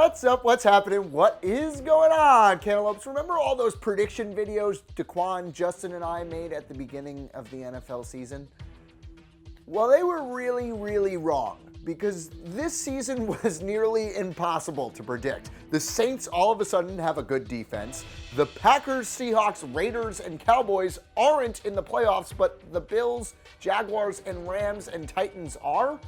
What's up? What's happening? What is going on, Cantaloupes? Remember all those prediction videos Dequan, Justin, and I made at the beginning of the NFL season? Well, they were really wrong because this season was nearly impossible to predict. The Saints all of a sudden have a good defense. The Packers, Seahawks, Raiders, and Cowboys aren't in the playoffs, but the Bills, Jaguars, and Rams and Titans are?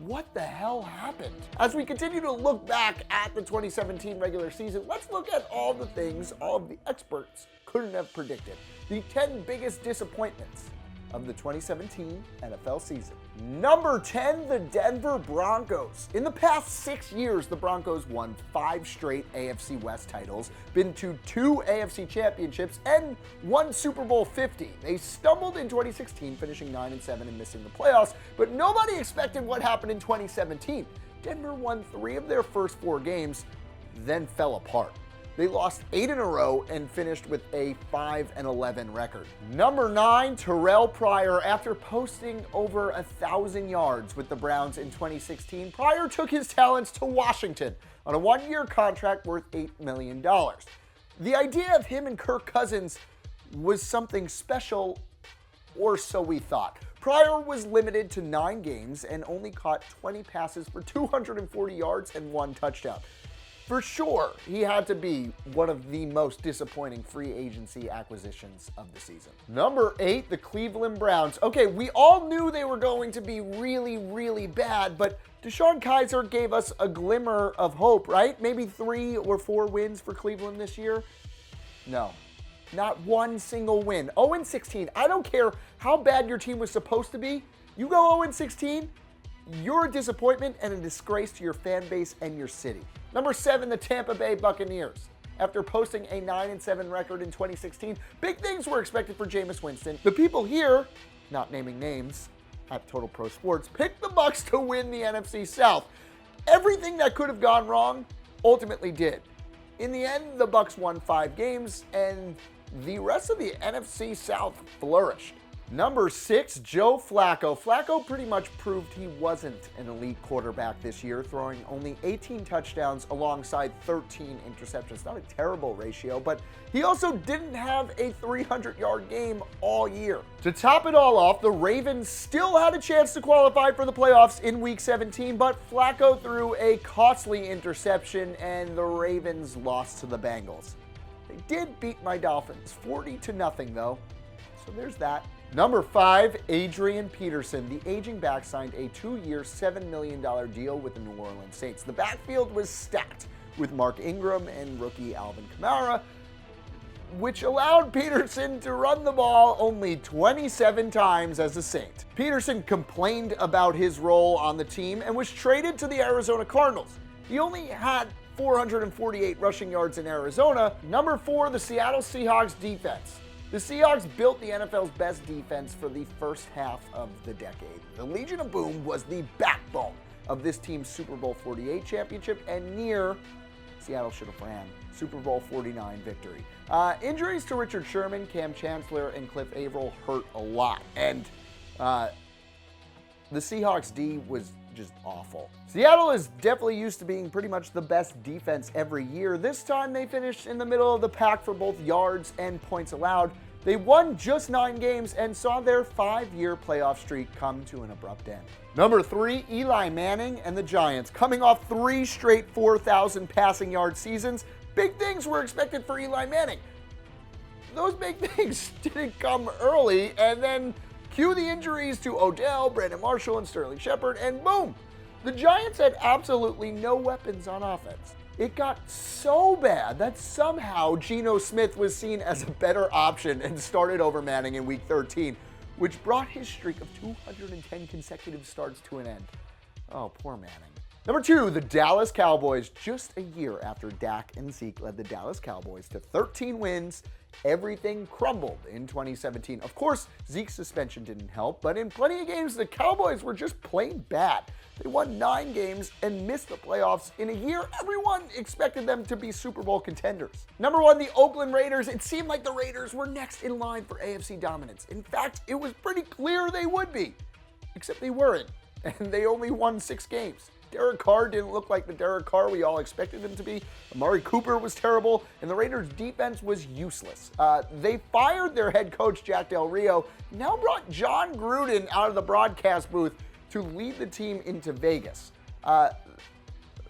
What the hell happened? As we continue to look back at the 2017 regular season, let's look at all the things all of the experts couldn't have predicted. The 10 biggest disappointments of the 2017 NFL season. Number 10, the Denver Broncos. In the past 6 years, the Broncos won 5 straight AFC West titles, been to 2 AFC championships, and won Super Bowl 50. They stumbled in 2016, finishing 9-7 and missing the playoffs, but nobody expected what happened in 2017. Denver won 3 of their first 4 games, then fell apart. They lost 8 in a row and finished with a 5-11 record. Number 9, Terrelle Pryor. After posting over 1,000 yards with the Browns in 2016, Pryor took his talents to Washington on a 1-year contract worth $8 million. The idea of him and Kirk Cousins was something special, or so we thought. Pryor was limited to 9 games and only caught 20 passes for 240 yards and 1 touchdown. For sure, he had to be one of the most disappointing free agency acquisitions of the season. Number 8, the Cleveland Browns. Okay, we all knew they were going to be really bad, but DeShone Kizer gave us a glimmer of hope, right? Maybe 3 or 4 wins for Cleveland this year? No, not one single win. 0-16. I don't care how bad your team was supposed to be. You go 0-16, you're a disappointment and a disgrace to your fan base and your city. Number 7, the Tampa Bay Buccaneers. After posting a 9-7 record in 2016, big things were expected for Jameis Winston. The people here, not naming names, at Total Pro Sports, picked the Bucs to win the NFC South. Everything that could have gone wrong ultimately did. In the end, the Bucs won 5 games, and the rest of the NFC South flourished. Number 6, Joe Flacco. Flacco pretty much proved he wasn't an elite quarterback this year, throwing only 18 touchdowns alongside 13 interceptions. Not a terrible ratio, but he also didn't have a 300-yard game all year. To top it all off, the Ravens still had a chance to qualify for the playoffs in Week 17, but Flacco threw a costly interception and the Ravens lost to the Bengals. They did beat my Dolphins, 40-0 though, so there's that. Number 5, Adrian Peterson. The aging back signed a 2-year, $7 million deal with the New Orleans Saints. The backfield was stacked with Mark Ingram and rookie Alvin Kamara, which allowed Peterson to run the ball only 27 times as a Saint. Peterson complained about his role on the team and was traded to the Arizona Cardinals. He only had 448 rushing yards in Arizona. Number 4, the Seattle Seahawks defense. The Seahawks built the NFL's best defense for the first half of the decade. The Legion of Boom was the backbone of this team's Super Bowl 48 championship and near Seattle should have ran Super Bowl 49 victory. Injuries to Richard Sherman, Cam Chancellor, and Cliff Averill hurt a lot. And the Seahawks D was just awful. Seattle is definitely used to being pretty much the best defense every year. This time they finished in the middle of the pack for both yards and points allowed. They won just 9 games and saw their 5-year playoff streak come to an abrupt end. Number 3, Eli Manning and the Giants. Coming off 3 straight 4,000 passing yard seasons, big things were expected for Eli Manning. Those big things didn't come early, and then cue the injuries to Odell, Brandon Marshall, and Sterling Shepard, and boom! The Giants had absolutely no weapons on offense. It got so bad that somehow Geno Smith was seen as a better option and started over Manning in Week 13, which brought his streak of 210 consecutive starts to an end. Oh, poor Manning. Number 2, the Dallas Cowboys. Just a year after Dak and Zeke led the Dallas Cowboys to 13 wins, everything crumbled in 2017. Of course, Zeke's suspension didn't help, but in plenty of games, the Cowboys were just plain bad. They won 9 games and missed the playoffs in a year everyone expected them to be Super Bowl contenders. Number 1, the Oakland Raiders. It seemed like the Raiders were next in line for AFC dominance. In fact, it was pretty clear they would be, except they weren't, and they only won 6 games. Derek Carr didn't look like the Derek Carr we all expected him to be. Amari Cooper was terrible, and the Raiders' defense was useless. They fired their head coach, Jack Del Rio, now brought John Gruden out of the broadcast booth to lead the team into Vegas.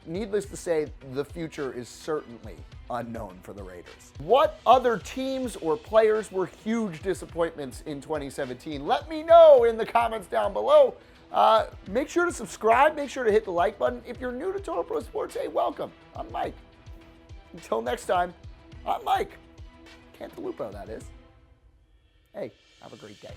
Needless to say, the future is certainly unknown for the Raiders. What other teams or players were huge disappointments in 2017? Let me know in the comments down below. Make sure to subscribe. Make sure to hit the like button. If you're new to Total Pro Sports, hey, welcome. I'm Mike. Until next time, I'm Mike. Cantalupo, that is. Hey, have a great day.